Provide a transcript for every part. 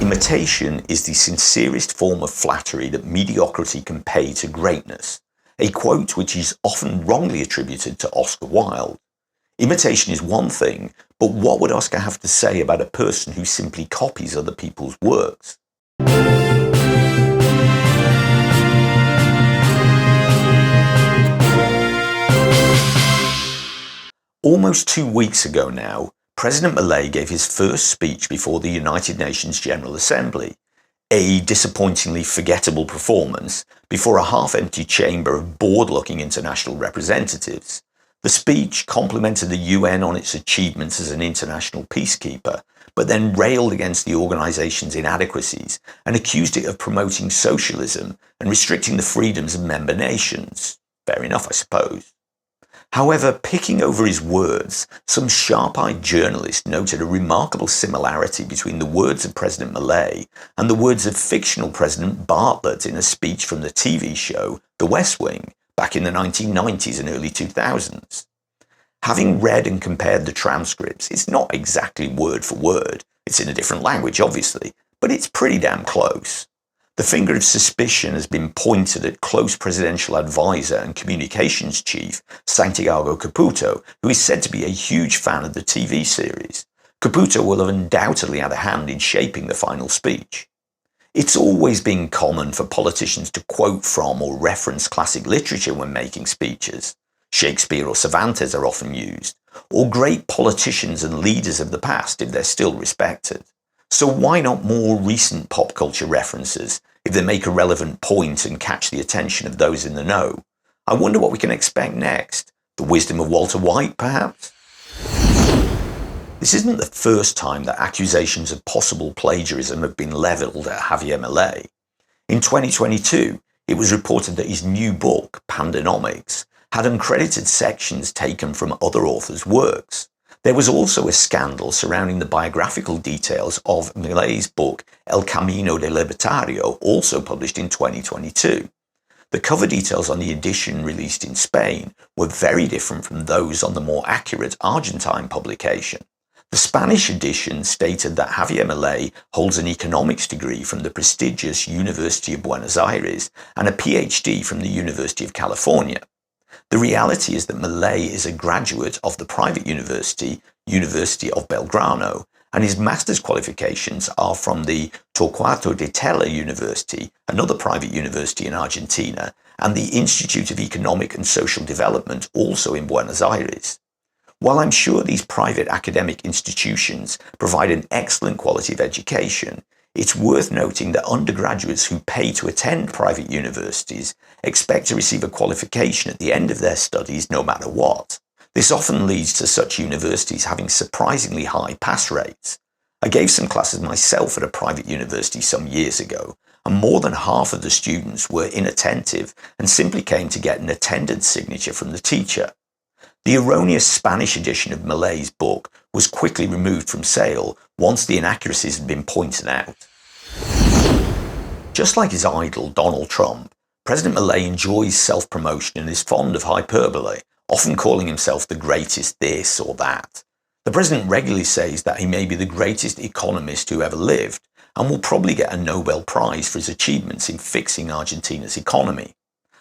Imitation is the sincerest form of flattery that mediocrity can pay to greatness, a quote which is often wrongly attributed to Oscar Wilde. Imitation is one thing, but what would Oscar have to say about a person who simply copies other people's works? Almost 2 weeks ago now, President Milei gave his first speech before the United Nations General Assembly, a disappointingly forgettable performance before a half-empty chamber of bored-looking international representatives. The speech complimented the UN on its achievements as an international peacekeeper, but then railed against the organization's inadequacies and accused it of promoting socialism and restricting the freedoms of member nations. Fair enough, I suppose. However, picking over his words, some sharp-eyed journalist noted a remarkable similarity between the words of President Milei and the words of fictional President Bartlett in a speech from the TV show The West Wing back in the 1990s and early 2000s. Having read and compared the transcripts, it's not exactly word for word. It's in a different language, obviously, but it's pretty damn close. The finger of suspicion has been pointed at close presidential advisor and communications chief Santiago Caputo, who is said to be a huge fan of the TV series. Caputo will have undoubtedly had a hand in shaping the final speech. It's always been common for politicians to quote from or reference classic literature when making speeches. Shakespeare or Cervantes are often used, or great politicians and leaders of the past if they're still respected. So why not more recent pop culture references if they make a relevant point and catch the attention of those in the know? I wonder what we can expect next. The wisdom of Walter White, perhaps? This isn't the first time that accusations of possible plagiarism have been levelled at Javier Milei. In 2022, it was reported that his new book, Pandonomics, had uncredited sections taken from other authors' works. There was also a scandal surrounding the biographical details of Milei's book El Camino del Libertario, also published in 2022. The cover details on the edition released in Spain were very different from those on the more accurate Argentine publication. The Spanish edition stated that Javier Milei holds an economics degree from the prestigious University of Buenos Aires and a PhD from the University of California. The reality is that Milei is a graduate of the private university, University of Belgrano, and his master's qualifications are from the Torquato de Tella University, another private university in Argentina, and the Institute of Economic and Social Development, also in Buenos Aires. While I'm sure these private academic institutions provide an excellent quality of education, it's worth noting that undergraduates who pay to attend private universities expect to receive a qualification at the end of their studies no matter what. This often leads to such universities having surprisingly high pass rates. I gave some classes myself at a private university some years ago, and more than half of the students were inattentive and simply came to get an attendance signature from the teacher. The erroneous Spanish edition of Milei's book was quickly removed from sale once the inaccuracies had been pointed out. Just like his idol Donald Trump, President Milei enjoys self-promotion and is fond of hyperbole, often calling himself the greatest this or that. The president regularly says that he may be the greatest economist who ever lived and will probably get a Nobel Prize for his achievements in fixing Argentina's economy.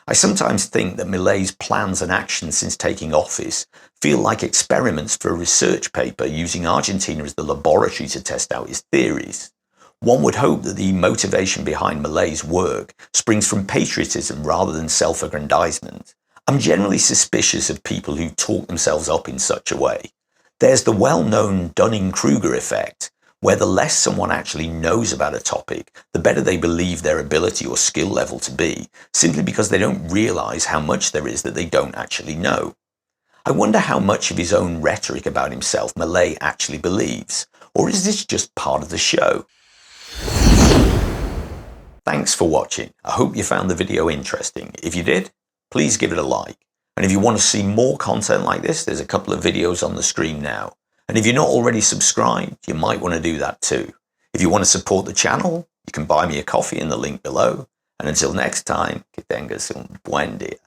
I sometimes think that Milei's plans and actions since taking office feel like experiments for a research paper using Argentina as the laboratory to test out his theories. One would hope that the motivation behind Milei's work springs from patriotism rather than self-aggrandizement. I'm generally suspicious of people who talk themselves up in such a way. There's the well-known Dunning-Kruger effect, where the less someone actually knows about a topic, the better they believe their ability or skill level to be, simply because they don't realize how much there is that they don't actually know. I wonder how much of his own rhetoric about himself Milei actually believes, or is this just part of the show? Thanks for watching. I hope you found the video interesting. If you did, please give it a like. And if you want to see more content like this, there's a couple of videos on the screen now. And if you're not already subscribed, you might want to do that too. If you want to support the channel, you can buy me a coffee in the link below. And until next time, que tengas un buen día.